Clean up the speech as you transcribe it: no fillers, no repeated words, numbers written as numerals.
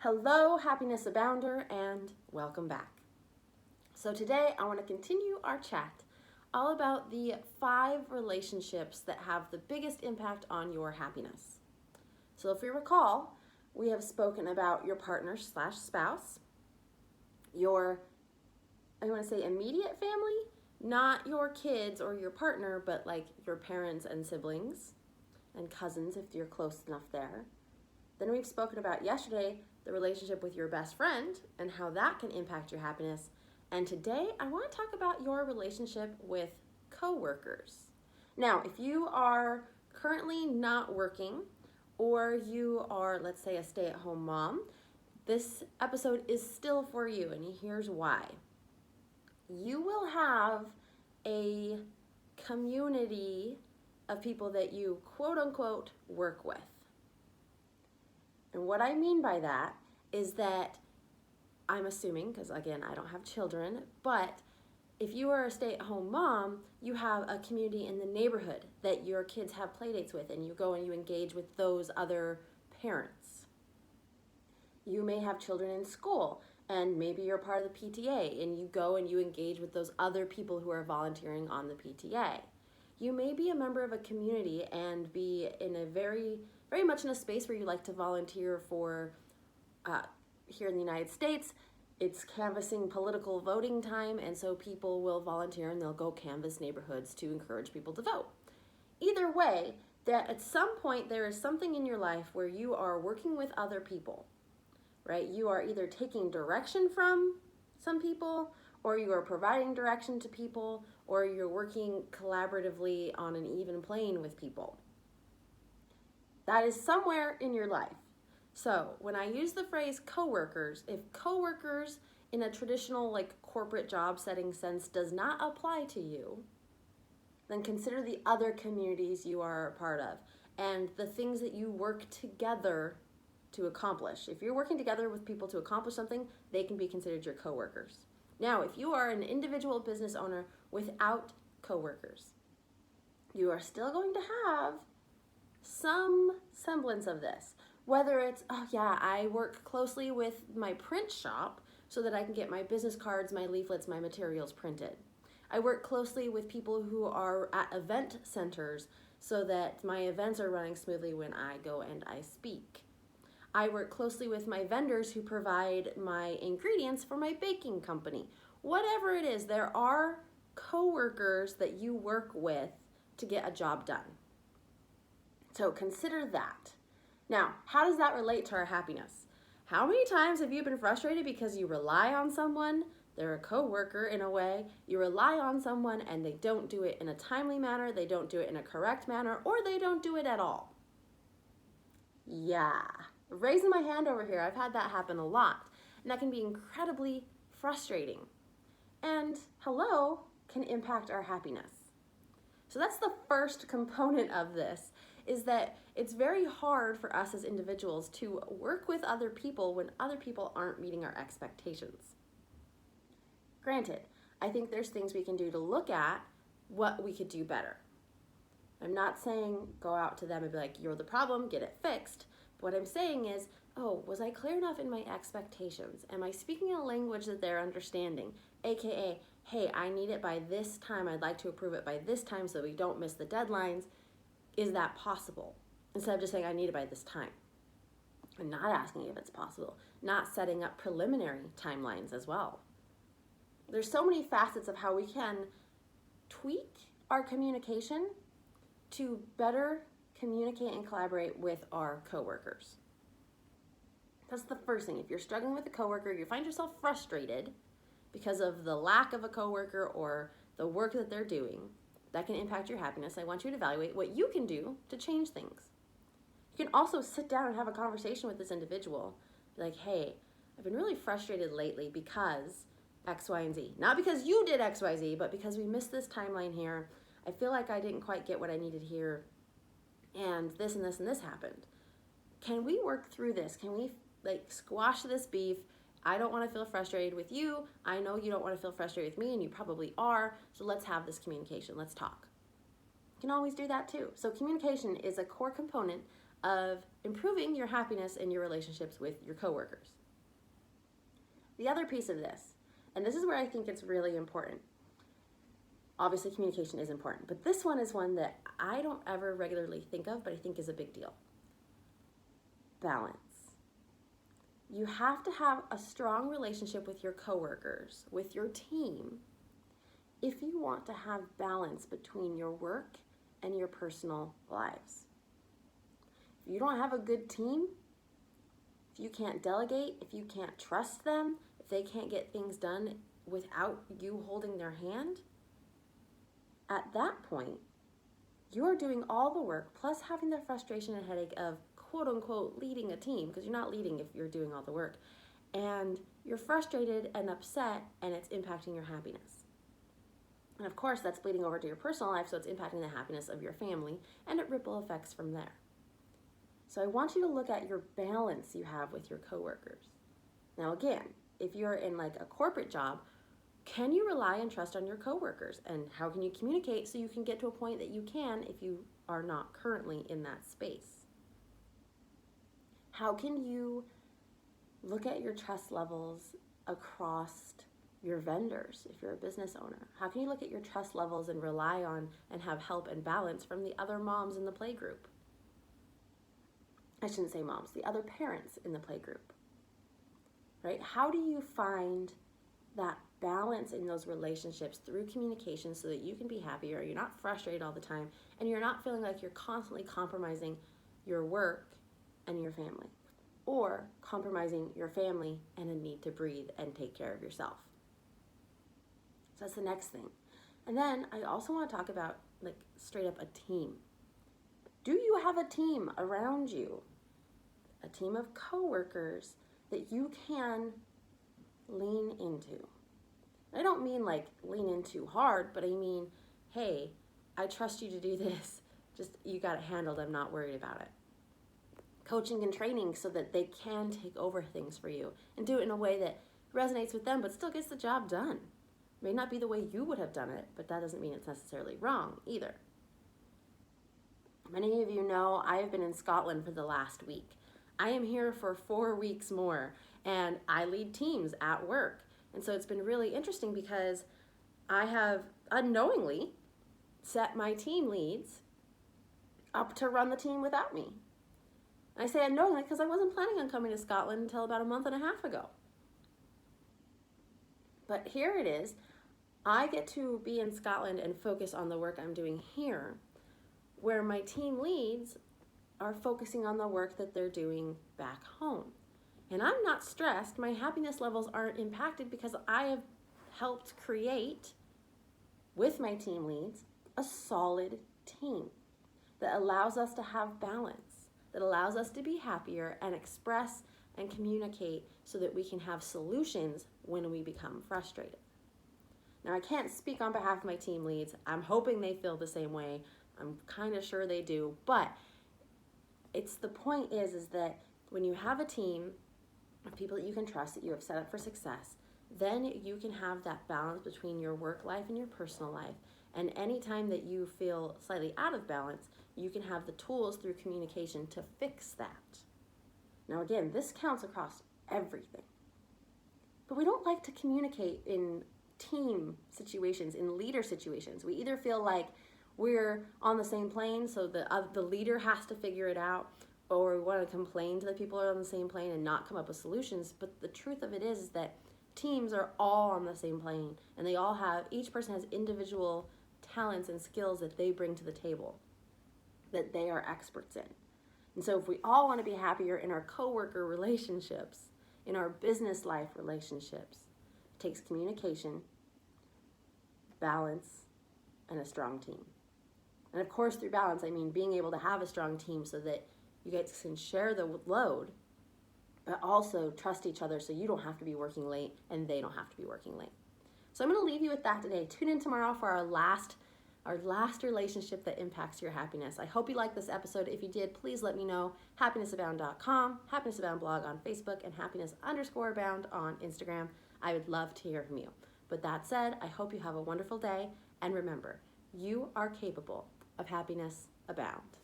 Hello, happiness abounder, and welcome back. So today I want to continue our chat all about the 5 relationships that have the biggest impact on your happiness. So if you recall, we have spoken about your partner / spouse, your, I want to say immediate family, not your kids or your partner, but like your parents and siblings and cousins if you're close enough there. Then we've spoken about yesterday the relationship with your best friend and how that can impact your happiness. And today I want to talk about your relationship with coworkers. Now, if you are currently not working or you are, let's say, a stay-at-home mom, this episode is still for you, and here's why. You will have a community of people that you quote-unquote work with. And what I mean by that is that I'm assuming, because again, I don't have children, but if you are a stay-at-home mom, you have a community in the neighborhood that your kids have playdates with, and you go and you engage with those other parents. You may have children in school, and maybe you're part of the PTA, and you go and you engage with those other people who are volunteering on the PTA. You may be a member of a community and be in a very much in a space where you like to volunteer for, here in the United States, it's canvassing political voting time, and so people will volunteer and they'll go canvass neighborhoods to encourage people to vote. Either way, that at some point there is something in your life where you are working with other people, right? You are either taking direction from some people, or you are providing direction to people, or you're working collaboratively on an even plane with people. That is somewhere in your life. So when I use the phrase coworkers, if coworkers in a traditional like corporate job setting sense does not apply to you, then consider the other communities you are a part of and the things that you work together to accomplish. If you're working together with people to accomplish something, they can be considered your coworkers. Now, if you are an individual business owner without coworkers, you are still going to have some semblance of this. Whether it's, oh yeah, I work closely with my print shop so that I can get my business cards, my leaflets, my materials printed. I work closely with people who are at event centers so that my events are running smoothly when I go and I speak. I work closely with my vendors who provide my ingredients for my baking company. Whatever it is, there are coworkers that you work with to get a job done. So consider that. Now, how does that relate to our happiness? How many times have you been frustrated because you rely on someone, they're a coworker in a way, you rely on someone and they don't do it in a timely manner, they don't do it in a correct manner, or they don't do it at all? Yeah, raising my hand over here, I've had that happen a lot, and that can be incredibly frustrating. And hello can impact our happiness. So that's the first component of this, is that it's very hard for us as individuals to work with other people when other people aren't meeting our expectations. Granted, I think there's things we can do to look at what we could do better. I'm not saying go out to them and be like, you're the problem, get it fixed. But what I'm saying is, oh, was I clear enough in my expectations? Am I speaking a language that they're understanding? AKA, hey, I need it by this time. I'd like to approve it by this time so we don't miss the deadlines. Is that possible? Instead of just saying I need it by this time. And not asking if it's possible. Not setting up preliminary timelines as well. There's so many facets of how we can tweak our communication to better communicate and collaborate with our coworkers. That's the first thing. If you're struggling with a coworker, you find yourself frustrated because of the lack of a coworker or the work that they're doing, that can impact your happiness. I want you to evaluate what you can do to change things. You can also sit down and have a conversation with this individual. Be like, hey, I've been really frustrated lately because X, Y, and Z. Not because you did X, Y, Z, but because we missed this timeline here. I feel like I didn't quite get what I needed here, and this and this and this happened. Can we work through this? Can we squash this beef? I don't want to feel frustrated with you. I know you don't want to feel frustrated with me, and you probably are. So let's have this communication. Let's talk. You can always do that too. So communication is a core component of improving your happiness in your relationships with your coworkers. The other piece of this, and this is where I think it's really important. Obviously, communication is important, but this one is one that I don't ever regularly think of, but I think is a big deal. Balance. You have to have a strong relationship with your coworkers, with your team, if you want to have balance between your work and your personal lives. If you don't have a good team, if you can't delegate, if you can't trust them, if they can't get things done without you holding their hand, at that point, you're doing all the work plus having the frustration and headache of quote unquote leading a team, because you're not leading if you're doing all the work, and you're frustrated and upset and it's impacting your happiness. And of course that's bleeding over to your personal life, so it's impacting the happiness of your family, and it ripple effects from there. So I want you to look at your balance you have with your coworkers. Now again, if you're in like a corporate job, can you rely and trust on your coworkers? And how can you communicate so you can get to a point that you can if you are not currently in that space? How can you look at your trust levels across your vendors if you're a business owner? How can you look at your trust levels and rely on and have help and balance from the other moms in the play group? I shouldn't say moms, the other parents in the play group, right? How do you find that balance in those relationships through communication so that you can be happier, you're not frustrated all the time, and you're not feeling like you're constantly compromising your work and your family, or compromising your family and a need to breathe and take care of yourself? So that's the next thing. And then I also want to talk about like straight up a team. Do you have a team around you? A team of coworkers that you can lean into. I don't mean like lean in too hard, but I mean, hey, I trust you to do this. Just, you got it handled. I'm not worried about it. Coaching and training so that they can take over things for you and do it in a way that resonates with them, but still gets the job done. It may not be the way you would have done it, but that doesn't mean it's necessarily wrong either. Many of you know I have been in Scotland for the last week. I am here for 4 weeks more, and I lead teams at work. And so it's been really interesting because I have unknowingly set my team leads up to run the team without me. And I say unknowingly because I wasn't planning on coming to Scotland until about a month and a half ago. But here it is. I get to be in Scotland and focus on the work I'm doing here, where my team leads are focusing on the work that they're doing back home. And I'm not stressed. My happiness levels aren't impacted because I have helped create, with my team leads, a solid team that allows us to have balance, that allows us to be happier and express and communicate so that we can have solutions when we become frustrated. Now, I can't speak on behalf of my team leads. I'm hoping they feel the same way. I'm kind of sure they do, but it's the point is that when you have a team of people that you can trust, that you have set up for success, then you can have that balance between your work life and your personal life. And anytime that you feel slightly out of balance, you can have the tools through communication to fix that. Now again, this counts across everything. But we don't like to communicate in team situations, in leader situations. We either feel like we're on the same plane, so the leader has to figure it out, or we want to complain to the people who are on the same plane and not come up with solutions. But the truth of it is that teams are all on the same plane, and they all have, each person has individual talents and skills that they bring to the table, that they are experts in. And so if we all want to be happier in our coworker relationships, in our business life relationships, it takes communication, balance, and a strong team. And of course, through balance, I mean being able to have a strong team so that you guys can share the load, but also trust each other so you don't have to be working late and they don't have to be working late. So I'm going to leave you with that today. Tune in tomorrow for our last relationship that impacts your happiness. I hope you liked this episode. If you did, please let me know. HappinessAbound.com, Happiness Abound blog on Facebook, and Happiness_Abound on Instagram. I would love to hear from you. With that said, I hope you have a wonderful day. And remember, you are capable of happiness abound.